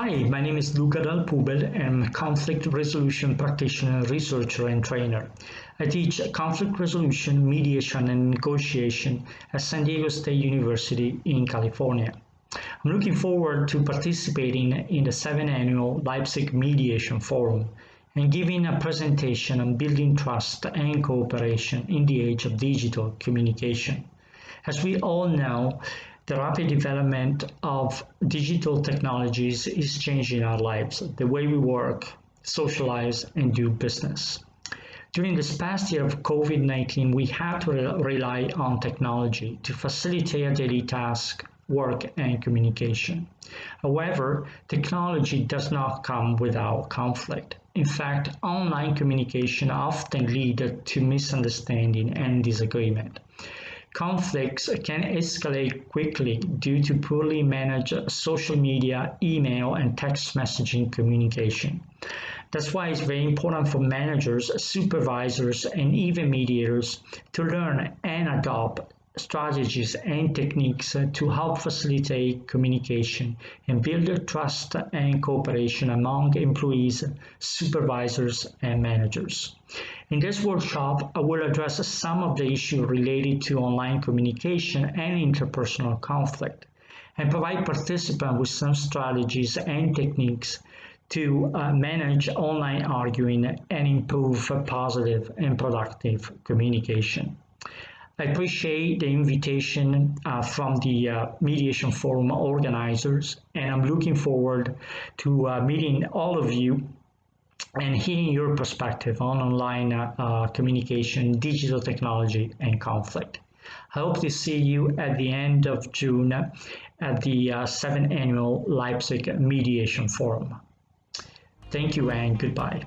Hi, my name is Luca Dal Pubel and I'm a conflict resolution practitioner, researcher, and trainer. I teach conflict resolution, mediation, and negotiation at San Diego State University in California. I'm looking forward to participating in the 7th annual Leipzig Mediation Forum and giving a presentation on building trust and cooperation in the age of digital communication. As we all know, the rapid development of digital technologies is changing our lives, the way we work, socialize, and do business. During this past year of COVID-19, we had to rely on technology to facilitate our daily tasks, work, and communication. However, technology does not come without conflict. In fact, online communication often leads to misunderstanding and disagreement. Conflicts can escalate quickly due to poorly managed social media, email, and text messaging communication. That's why it's very important for managers, supervisors, and even mediators to learn and adopt strategies and techniques to help facilitate communication and build trust and cooperation among employees, supervisors, and managers. In this workshop, I will address some of the issues related to online communication and interpersonal conflict, and provide participants with some strategies and techniques to manage online arguing and improve positive and productive communication. I appreciate the invitation from the Mediation Forum organizers, and I'm looking forward to meeting all of you and hearing your perspective on online communication, digital technology, and conflict. I hope to see you at the end of June at the 7th Annual Leipzig Mediation Forum. Thank you and goodbye.